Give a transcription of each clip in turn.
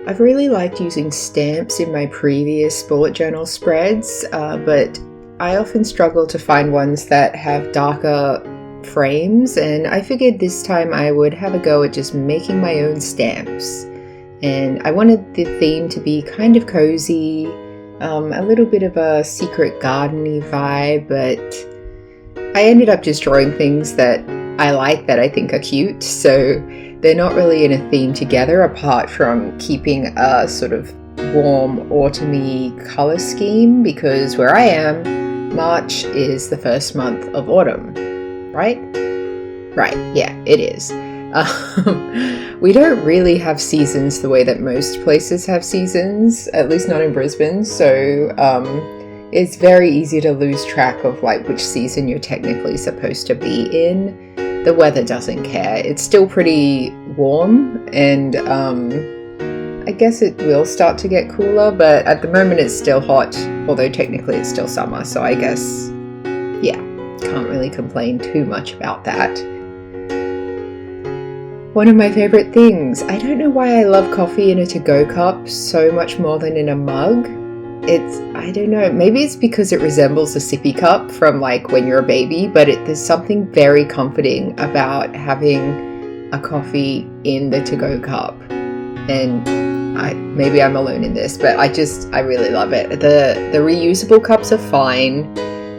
I've really liked using stamps in my previous bullet journal spreads, but I often struggle to find ones that have darker frames, and I figured this time I would have a go at just making my own stamps. And I wanted the theme to be kind of cozy, a little bit of a secret garden-y vibe, but I ended up just drawing things that I like, that I think are cute, so they're not really in a theme together apart from keeping a sort of warm autumny colour scheme, because where I am, March is the first month of autumn, right? Right, yeah, it is. We don't really have seasons the way that most places have seasons, at least not in Brisbane, so it's very easy to lose track of like which season you're technically supposed to be in. The weather doesn't care. It's still pretty warm, and I guess it will start to get cooler, but at the moment it's still hot, although technically it's still summer, so I guess, yeah, can't really complain too much about that. One of my favourite things, I don't know why I love coffee in a to-go cup so much more than in a mug. I don't know, maybe it's because it resembles a sippy cup from like when you're a baby, but there's something very comforting about having a coffee in the to-go cup. And maybe I'm alone in this, but I really love it. The reusable cups are fine,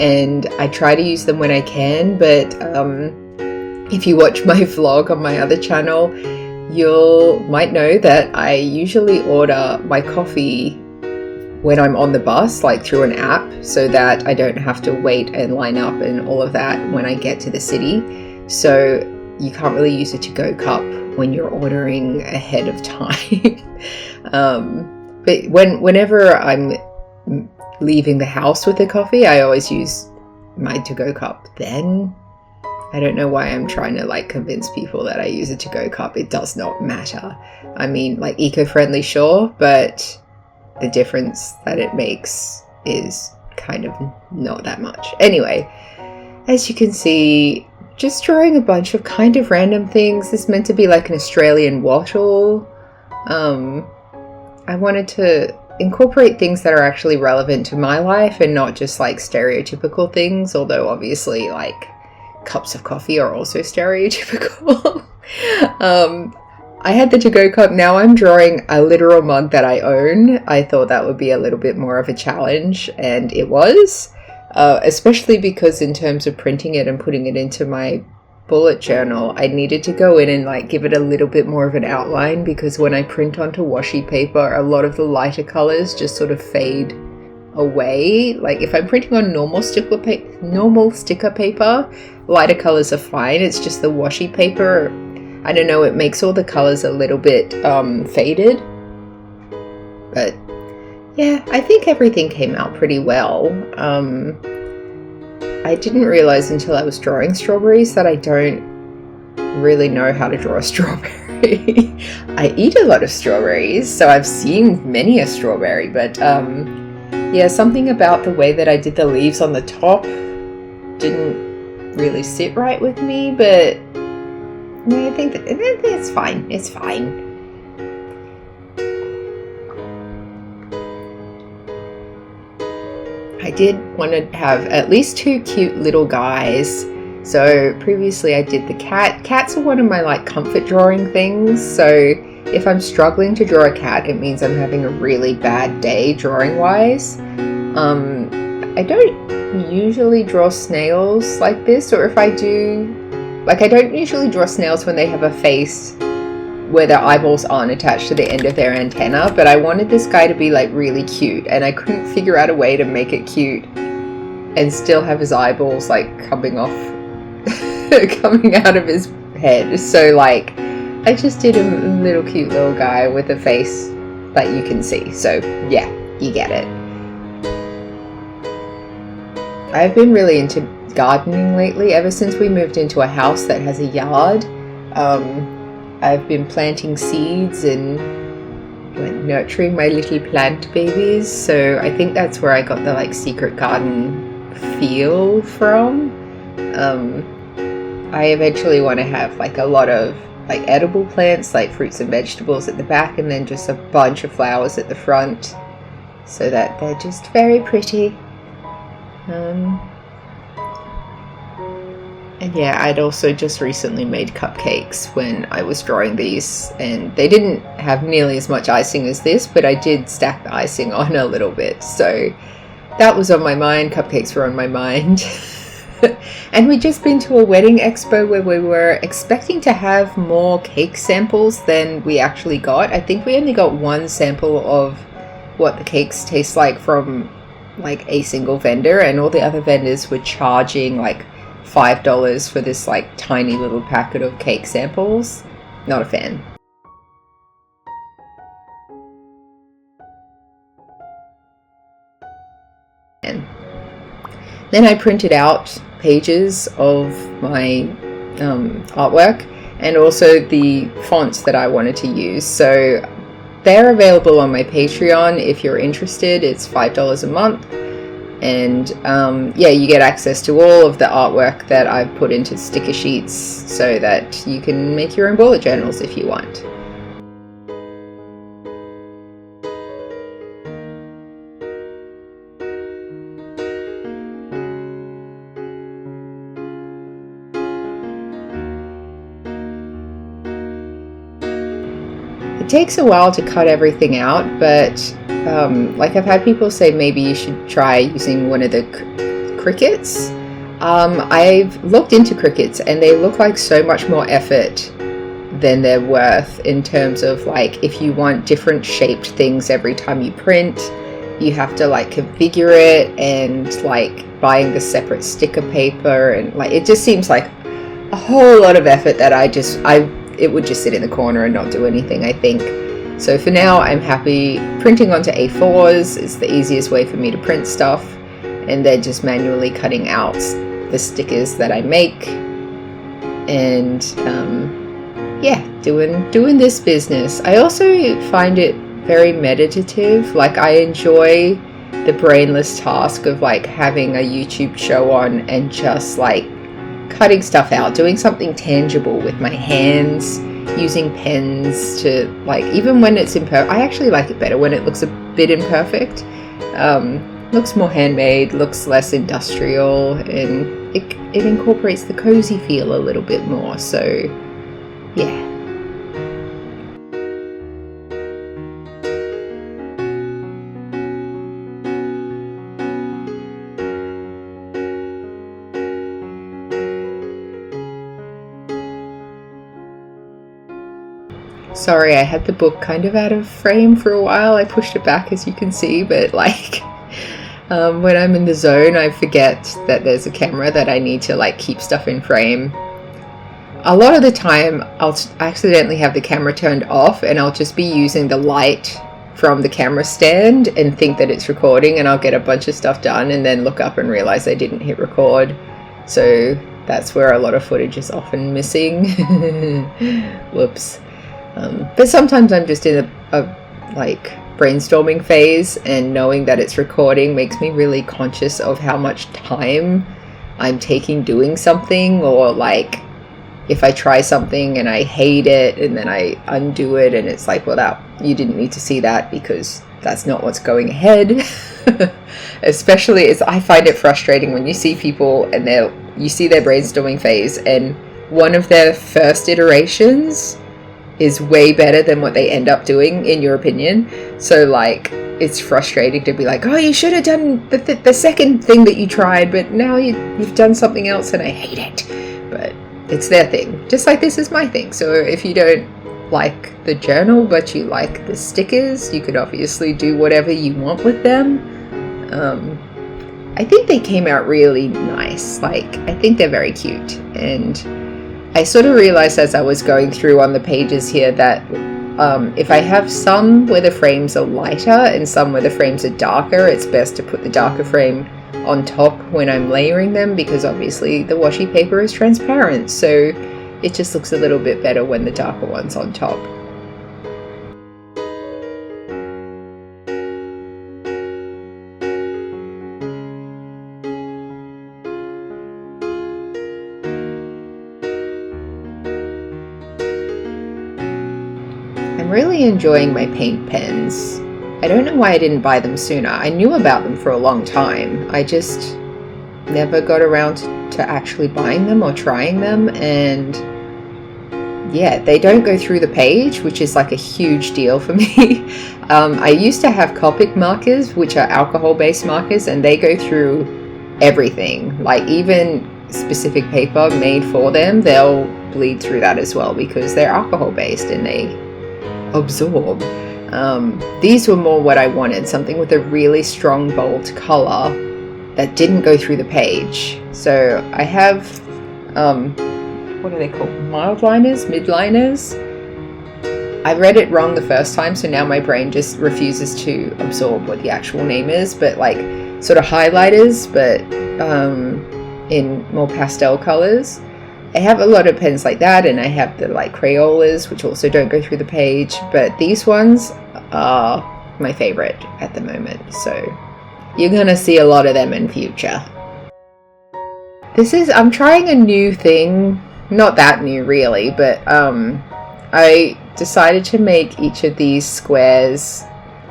and I try to use them when I can, but if you watch my vlog on my other channel, you might know that I usually order my coffee when I'm on the bus, like through an app, so that I don't have to wait and line up and all of that when I get to the city. So you can't really use a to-go cup when you're ordering ahead of time. But whenever I'm leaving the house with the coffee, I always use my to-go cup then. I don't know why I'm trying to like convince people that I use a to-go cup. It does not matter. I mean, like eco-friendly, sure, but the difference that it makes is kind of not that much. Anyway, as you can see, just drawing a bunch of kind of random things. This is meant to be like an Australian wattle. I wanted to incorporate things that are actually relevant to my life and not just like stereotypical things, although obviously like cups of coffee are also stereotypical. I had the to-go cup, now I'm drawing a literal mug that I own. I thought that would be a little bit more of a challenge, and it was, especially because in terms of printing it and putting it into my bullet journal, I needed to go in and like give it a little bit more of an outline, because when I print onto washi paper, a lot of the lighter colors just sort of fade away. Like if I'm printing on normal sticker paper, lighter colors are fine. It's just the washi paper, I don't know, it makes all the colors a little bit faded. But yeah, I think everything came out pretty well. I didn't realize until I was drawing strawberries that I don't really know how to draw a strawberry. I eat a lot of strawberries, so I've seen many a strawberry, but yeah, something about the way that I did the leaves on the top didn't really sit right with me, but yeah, I think it's fine. It's fine. I did want to have at least two cute little guys. So previously I did the cat. Cats are one of my like comfort drawing things. So if I'm struggling to draw a cat, it means I'm having a really bad day drawing wise. I don't usually draw snails like this, or if I do, like I don't usually draw snails when they have a face where their eyeballs aren't attached to the end of their antenna, but I wanted this guy to be like really cute, and I couldn't figure out a way to make it cute and still have his eyeballs like coming off, coming out of his head. So like I just did a little cute little guy with a face that you can see. So yeah, you get it. I've been really into gardening lately, ever since we moved into a house that has a yard. I've been planting seeds and like nurturing my little plant babies, so I think that's where I got the like secret garden feel from. I eventually want to have like a lot of like edible plants, like fruits and vegetables at the back, and then just a bunch of flowers at the front, so that they're just very pretty. And yeah, I'd also just recently made cupcakes when I was drawing these, and they didn't have nearly as much icing as this, but I did stack the icing on a little bit, so that was on my mind. Cupcakes were on my mind. And we'd just been to a wedding expo where we were expecting to have more cake samples than we actually got. I think we only got one sample of what the cakes taste like from like a single vendor, and all the other vendors were charging like $5 for this like tiny little packet of cake samples. Not a fan. Then I printed out pages of my artwork, and also the fonts that I wanted to use. So they're available on my Patreon if you're interested. It's $5 a month. And yeah, you get access to all of the artwork that I've put into sticker sheets so that you can make your own bullet journals if you want. It takes a while to cut everything out, but like I've had people say maybe you should try using one of the Cricuts. I've looked into Cricuts and they look like so much more effort than they're worth, in terms of like if you want different shaped things every time you print, you have to like configure it, and like buying the separate sticker paper, and like it just seems like a whole lot of effort that it would just sit in the corner and not do anything, I think. So for now, I'm happy printing onto A4s. It's the easiest way for me to print stuff, and then just manually cutting out the stickers that I make, and yeah, doing this business. I also find it very meditative. Like I enjoy the brainless task of like having a YouTube show on and just like cutting stuff out, doing something tangible with my hands, using pens to like, even when it's imperfect. I actually like it better when it looks a bit imperfect. Looks more handmade, looks less industrial, and it incorporates the cozy feel a little bit more. So yeah. Sorry, I had the book kind of out of frame for a while. I pushed it back, as you can see, but like when I'm in the zone, I forget that there's a camera, that I need to like keep stuff in frame. A lot of the time I'll accidentally have the camera turned off, and I'll just be using the light from the camera stand and think that it's recording, and I'll get a bunch of stuff done and then look up and realize I didn't hit record. So that's where a lot of footage is often missing. Whoops. But sometimes I'm just in a like brainstorming phase, and knowing that it's recording makes me really conscious of how much time I'm taking doing something, or like if I try something and I hate it and then I undo it and it's like, well, that you didn't need to see that because that's not what's going ahead. Especially as I find it frustrating when you see people and you see their brainstorming phase and one of their first iterations is way better than what they end up doing, in your opinion. So like it's frustrating to be like, oh, you should have done the second thing that you tried, but now you've done something else and I hate it. But it's their thing, just like this is my thing. So if you don't like the journal but you like the stickers, you could obviously do whatever you want with them. I think they came out really nice. Like I think they're very cute, and I sort of realized as I was going through on the pages here that if I have some where the frames are lighter and some where the frames are darker, it's best to put the darker frame on top when I'm layering them, because obviously the washi paper is transparent, so it just looks a little bit better when the darker one's on top. I'm really enjoying my paint pens. I don't know why I didn't buy them sooner. I knew about them for a long time. I just never got around to actually buying them or trying them, and yeah, they don't go through the page, which is like a huge deal for me. I used to have Copic markers, which are alcohol-based markers, and they go through everything. Like even specific paper made for them, they'll bleed through that as well because they're alcohol-based and they absorb. These were more what I wanted, something with a really strong, bold color that didn't go through the page. So I have, what are they called? Mild liners? Mid-liners? I read it wrong the first time, so now my brain just refuses to absorb what the actual name is, but like sort of highlighters, but in more pastel colors. I have a lot of pens like that, and I have the like Crayolas, which also don't go through the page, but these ones are my favorite at the moment, so you're gonna see a lot of them in future. I'm trying a new thing, not that new really, but I decided to make each of these squares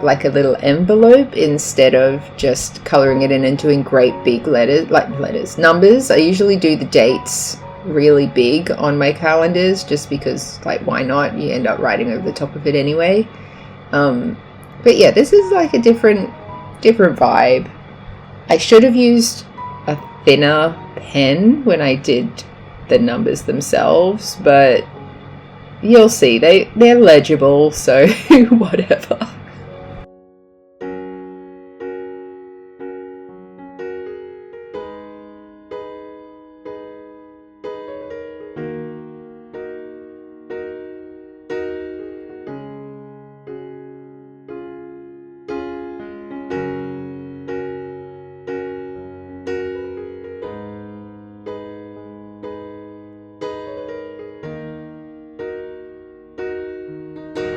like a little envelope instead of just coloring it in and doing great big numbers. I usually do the dates really big on my calendars just because, like, why not? You end up writing over the top of it anyway. But yeah, this is like a different vibe. I should have used a thinner pen when I did the numbers themselves, but you'll see, they're legible, so whatever.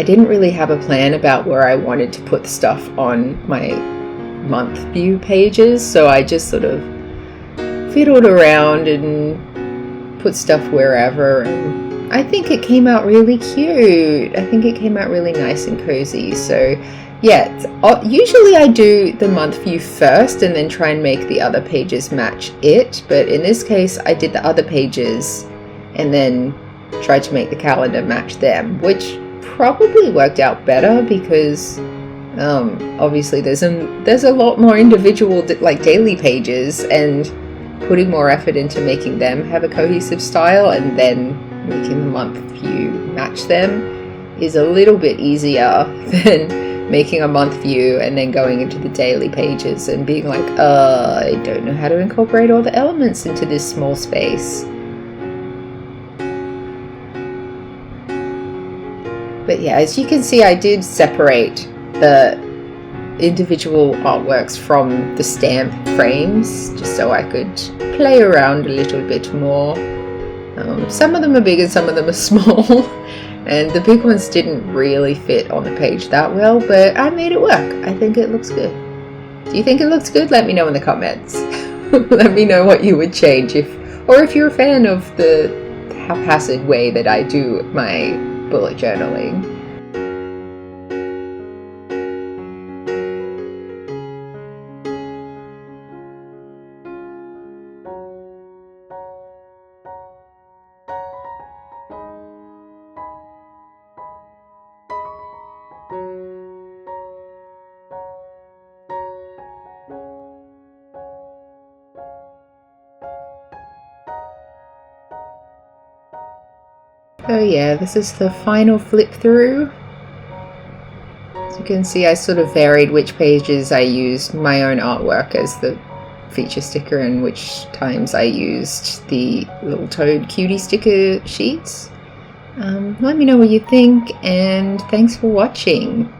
I didn't really have a plan about where I wanted to put stuff on my month view pages, so I just sort of fiddled around and put stuff wherever, and I think it came out really cute. I think it came out really nice and cozy. So yeah, usually I do the month view first and then try and make the other pages match it, but in this case I did the other pages and then tried to make the calendar match them, which probably worked out better because obviously there's a lot more individual like daily pages, and putting more effort into making them have a cohesive style and then making the month view match them is a little bit easier than making a month view and then going into the daily pages and being like, I don't know how to incorporate all the elements into this small space. But yeah, as you can see, I did separate the individual artworks from the stamp frames just so I could play around a little bit more. Some of them are big and some of them are small, and the big ones didn't really fit on the page that well, but I made it work. I think it looks good. Do you think it looks good? Let me know in the comments. Let me know what you would change or if you're a fan of the haphazard way that I do my bullet journaling. Oh yeah, this is the final flip through. As you can see, I sort of varied which pages I used my own artwork as the feature sticker and which times I used the little toad cutie sticker sheets. Let me know what you think, and thanks for watching.